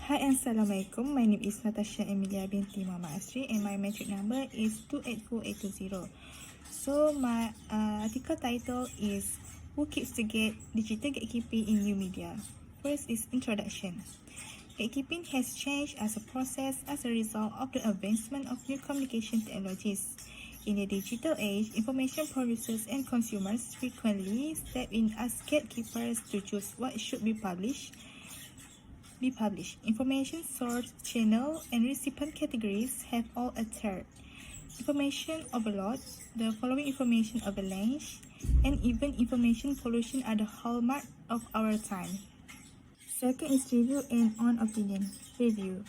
Hi, Assalamualaikum. My name is Natasha Emilia binti Muhammad Asri and my metric number is 284820. So my article title is Who Keeps the Gate? Digital Gatekeeping in New Media. First is introduction. Gatekeeping has changed as a process as a result of the advancement of new communication technologies. In the digital age, information producers and consumers frequently step in as gatekeepers to choose what should be published. Information source, channel, and recipient categories have all altered. Information overload, the following information avalanche, and even information pollution are the hallmark of our time. Second is review and on opinion. Review.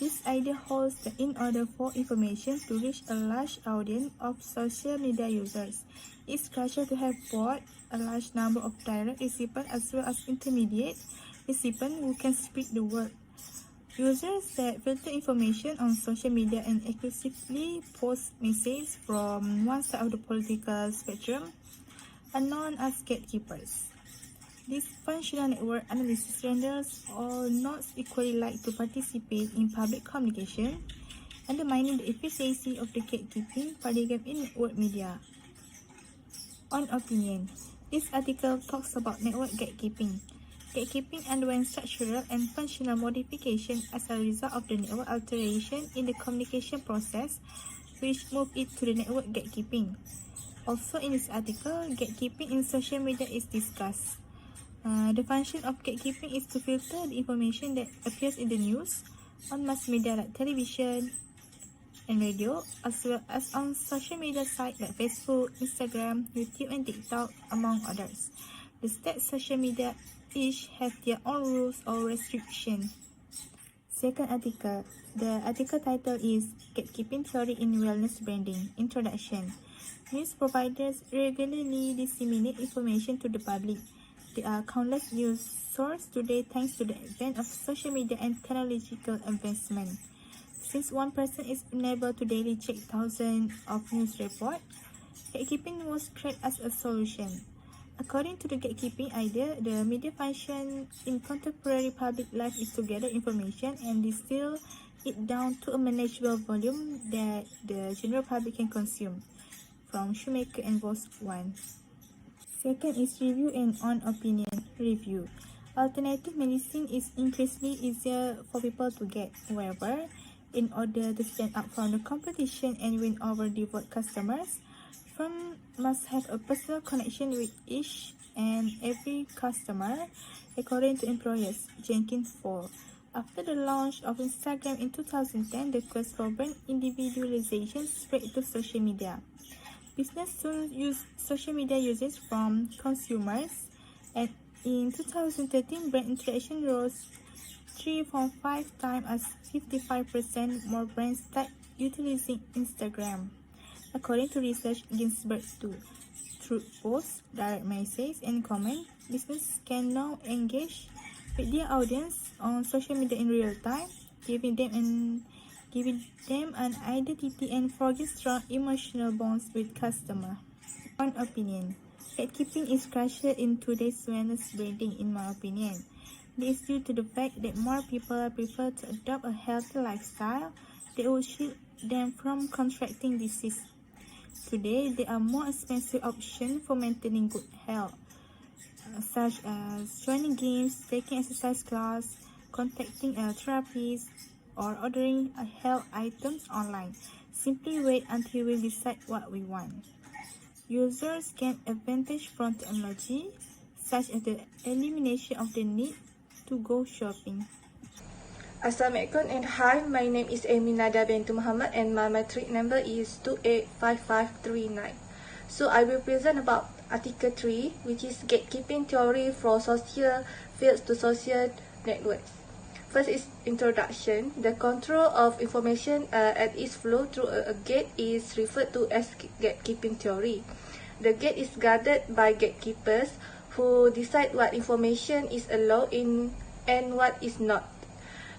This idea holds that in order for information to reach a large audience of social media users, it's crucial to have both a large number of direct recipients as well as intermediate recipients who can spread the word. Users that filter information on social media and exclusively post messages from one side of the political spectrum are known as gatekeepers. This functional network analysis renders all nodes equally like to participate in public communication, undermining the efficiency of the gatekeeping paradigm in network media. On opinion, this article talks about network gatekeeping. Gatekeeping underwent structural and functional modification as a result of the network alteration in the communication process, which moved it to the network gatekeeping. Also in this article, gatekeeping in social media is discussed. The function of gatekeeping is to filter the information that appears in the news, on mass media like television and radio, as well as on social media sites like Facebook, Instagram, YouTube, and TikTok, among others. The state social media each have their own rules or restrictions. Second article. The article title is Gatekeeping Theory in Wellness Branding. Introduction. News providers regularly disseminate information to the public. There are countless news sources today thanks to the advent of social media and technological advancement. Since one person is unable to daily check thousands of news reports, gatekeeping was created as a solution. According to the gatekeeping idea, the media function in contemporary public life is to gather information and distill it down to a manageable volume that the general public can consume. From Shoemaker and Voss 1. Second is review and on opinion. Review. Alternative medicine is increasingly easier for people to get. However, in order to stand out from the competition and win over devout customers, firms must have a personal connection with each and every customer, according to employers. Jenkins 4. After the launch of Instagram in 2010, the quest for brand individualization spread to social media. Business soon used social media usage from consumers, and in 2013, brand interaction rose 3.5 times as 55% more brands started utilizing Instagram. According to research Ginsberg 2, through posts, direct messages, and comments, businesses can now engage with their audience on social media in real time, giving them an identity and forging strong emotional bonds with customers. On opinion, gatekeeping is crucial in today's wellness branding, in my opinion. This is due to the fact that more people prefer to adopt a healthy lifestyle that will shield them from contracting disease. Today, there are more expensive options for maintaining good health, such as joining gyms, taking exercise class, contacting a therapist, or ordering health items online. Simply wait until we decide what we want. Users gain advantage from technology, such as the elimination of the need to go shopping. Assalamualaikum and hi, my name is Aminada binti Muhammad and my metric number is 285539. So I will present about Article 3, which is Gatekeeping Theory from Social Fields to Social Networks. First is introduction. The control of information at its flow through a gate is referred to as gatekeeping theory. The gate is guarded by gatekeepers who decide what information is allowed in and what is not.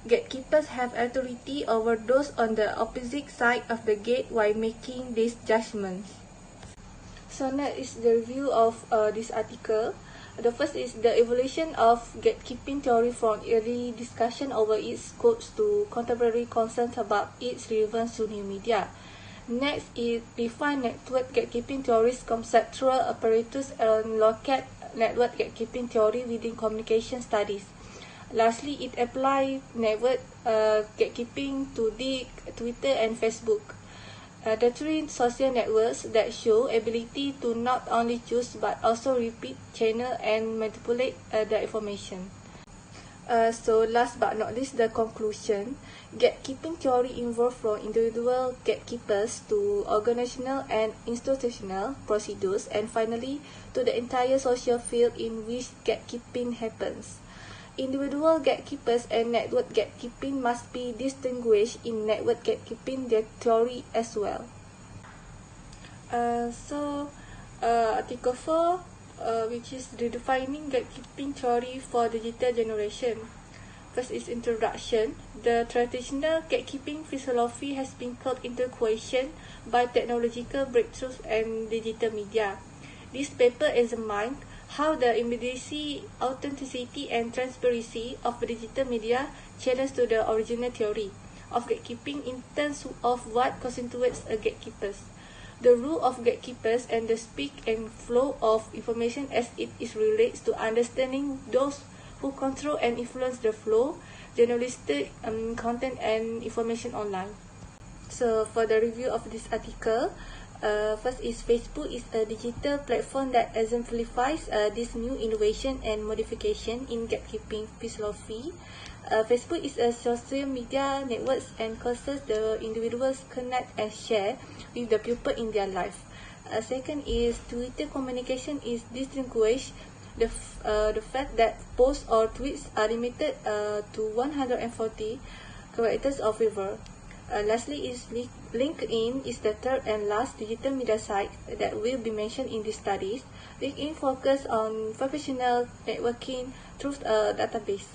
Gatekeepers have authority over those on the opposite side of the gate while making these judgments. So next is the review of this article. The first is the evolution of gatekeeping theory from early discussion over its scopes to contemporary concerns about its relevance to new media. Next is define network gatekeeping theory's conceptual apparatus and locate network gatekeeping theory within communication studies. Lastly, it applies network gatekeeping to Twitter and Facebook. The three social networks that show ability to not only choose but also repeat, channel, and manipulate the information. So last but not least, the conclusion. Gatekeeping theory involves from individual gatekeepers to organizational and institutional procedures, and finally to the entire social field in which gatekeeping happens. Individual gatekeepers and network gatekeeping must be distinguished in network gatekeeping theory as well. Article 4, which is redefining gatekeeping theory for digital generation. First is introduction. The traditional gatekeeping philosophy has been called into question by technological breakthroughs and digital media. This paper examines how the immediacy, authenticity, and transparency of digital media challenge to the original theory of gatekeeping in terms of what constitutes a gatekeeper, the role of gatekeepers, and the speak and flow of information as it is relates to understanding those who control and influence the flow, journalistic content and information online. So for the review of this article, first is Facebook is a digital platform that exemplifies this new innovation and modification in gatekeeping philosophy. Facebook is a social media network and causes the individuals connect and share with the people in their life. Second is Twitter communication is distinguished the fact that posts or tweets are limited to 140 characters or fewer. Lastly is LinkedIn is the third and last digital media site that will be mentioned in these studies. LinkedIn focus on professional networking through a database.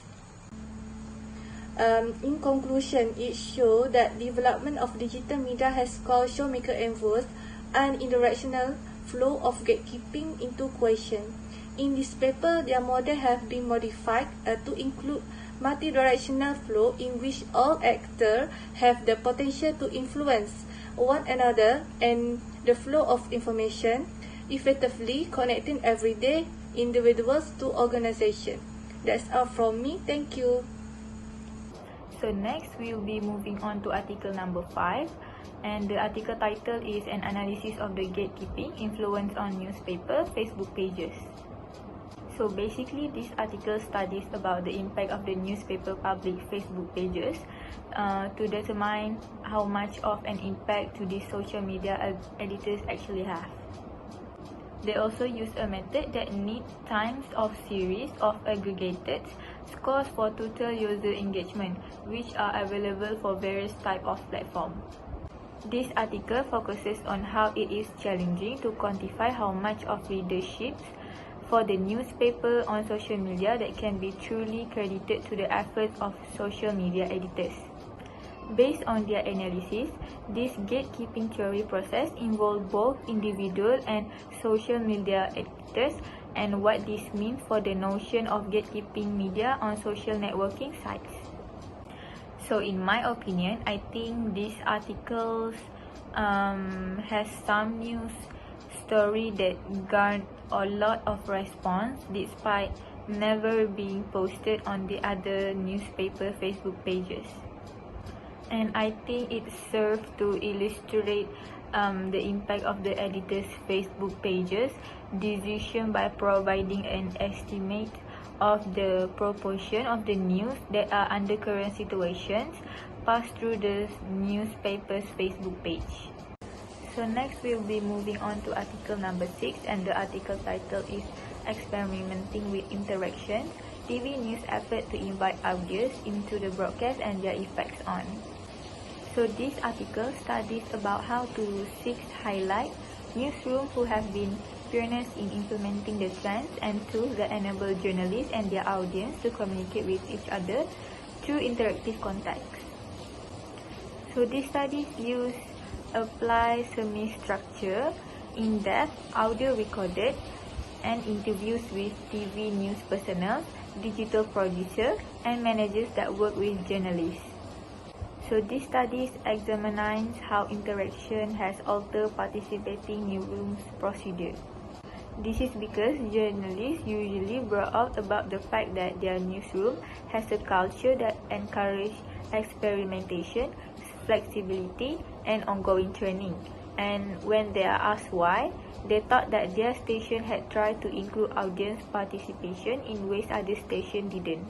In conclusion, it shows that development of digital media has called showmaker enforced an interactional flow of gatekeeping into question. In this paper, their model have been modified to include multi-directional flow in which all actors have the potential to influence one another and the flow of information, effectively connecting everyday individuals to organizations. That's all from me. Thank you. So next, we will be moving on to article number 5, and the article title is An Analysis of the Gatekeeping Influence on Newspaper Facebook Pages. So basically, this article studies about the impact of the newspaper public Facebook pages to determine how much of an impact to these social media editors actually have. They also use a method that needs times of series of aggregated scores for total user engagement, which are available for various types of platforms. This article focuses on how it is challenging to quantify how much of readership for the newspaper on social media that can be truly credited to the efforts of social media editors. Based on their analysis, this gatekeeping theory process involves both individual and social media editors, and what this means for the notion of gatekeeping media on social networking sites. So in my opinion, I think this article has some news story that garnered a lot of response despite never being posted on the other newspaper Facebook pages. And I think it served to illustrate the impact of the editor's Facebook pages decision by providing an estimate of the proportion of the news that are under current situations passed through the newspaper's Facebook page. So next we'll be moving on to article number 6, and the article title is Experimenting with Interaction, TV news effort to invite audience into the broadcast and their effects on. So this article studies about how to highlight newsrooms who have been pioneers in implementing the trends and tools that enable journalists and their audience to communicate with each other through interactive context. So these studies use apply semi-structure, in-depth, audio recorded and interviews with TV news personnel, digital producers, and managers that work with journalists. So this study examines how interaction has altered participating newsrooms procedure. This is because journalists usually brought out about the fact that their newsroom has a culture that encourages experimentation, flexibility, and ongoing training. And when they are asked why, they thought that their station had tried to include audience participation in ways other stations didn't.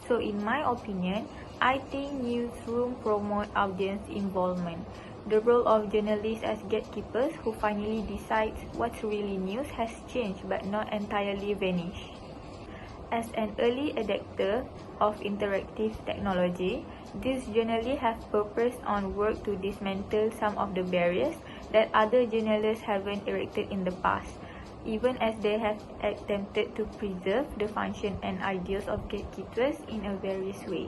So in my opinion, I think newsroom promote audience involvement. The role of journalists as gatekeepers who finally decides what's really news has changed but not entirely vanished. As an early adopter of interactive technology, these journalists have purposed on work to dismantle some of the barriers that other journalists haven't erected in the past, even as they have attempted to preserve the function and ideals of gatekeepers in a various way.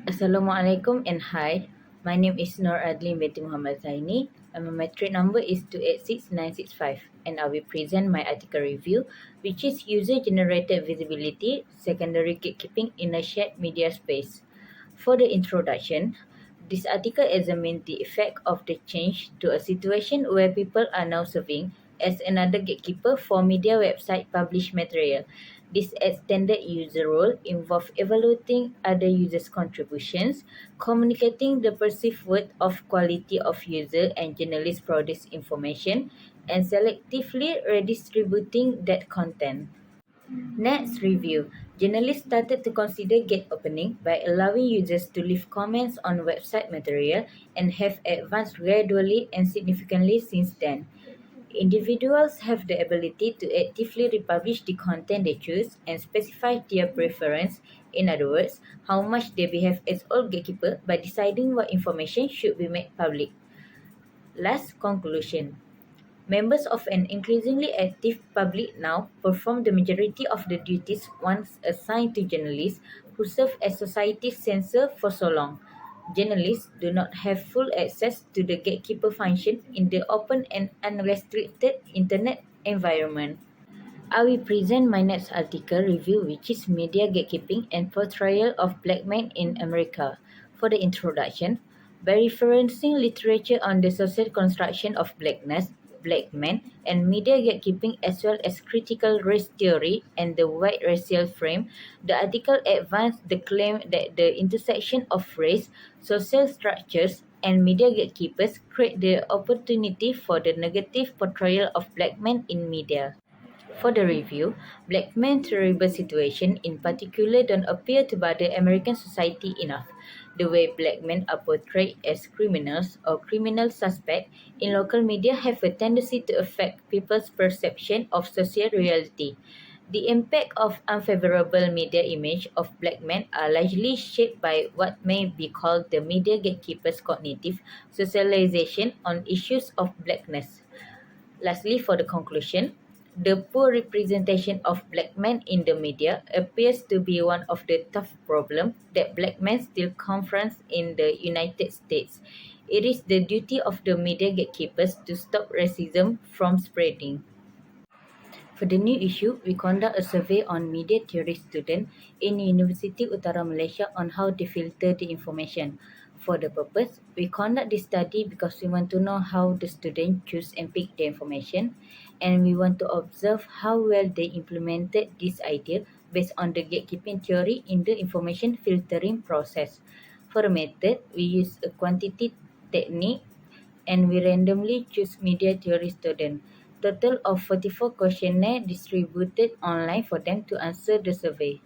Assalamualaikum and hi. My name is Nur Adlin binti Muhammad Zaini and my matric number is 286965 and I will present my article review which is user-generated visibility, secondary gatekeeping in a shared media space. For the introduction, this article examines the effect of the change to a situation where people are now serving as another gatekeeper for media website published material. This extended user role involves evaluating other users' contributions, communicating the perceived worth of quality of user and journalist produced information, and selectively redistributing that content. Next review. Journalists started to consider gate opening by allowing users to leave comments on website material and have advanced gradually and significantly since then. Individuals have the ability to actively republish the content they choose and specify their preference, in other words, how much they behave as all gatekeeper by deciding what information should be made public. Last conclusion. Members of an increasingly active public now perform the majority of the duties once assigned to journalists who serve as society's censor for so long. Journalists do not have full access to the gatekeeper function in the open and unrestricted internet environment. I will present my next article review which is Media Gatekeeping and Portrayal of Black Men in America. For the introduction, by referencing literature on the social construction of blackness, black men, and media gatekeeping as well as critical race theory and the white racial frame, the article advanced the claim that the intersection of race, social structures, and media gatekeepers create the opportunity for the negative portrayal of black men in media. For the review, black men's terrible situation in particular don't appear to bother American society enough. The way black men are portrayed as criminals or criminal suspects in local media have a tendency to affect people's perception of social reality. The impact of unfavorable media image of black men are largely shaped by what may be called the media gatekeepers' cognitive socialization on issues of blackness. Lastly, for the conclusion, the poor representation of black men in the media appears to be one of the tough problems that black men still confront in the United States. It is the duty of the media gatekeepers to stop racism from spreading. For the new issue, we conduct a survey on media theory students in University Utara Malaysia on how they filter the information. For the purpose, we conduct this study because we want to know how the students choose and pick the information, and we want to observe how well they implemented this idea based on the gatekeeping theory in the information filtering process. For the method, we use a quantity technique and we randomly choose media theory students. Total of 44 questionnaires distributed online for them to answer the survey.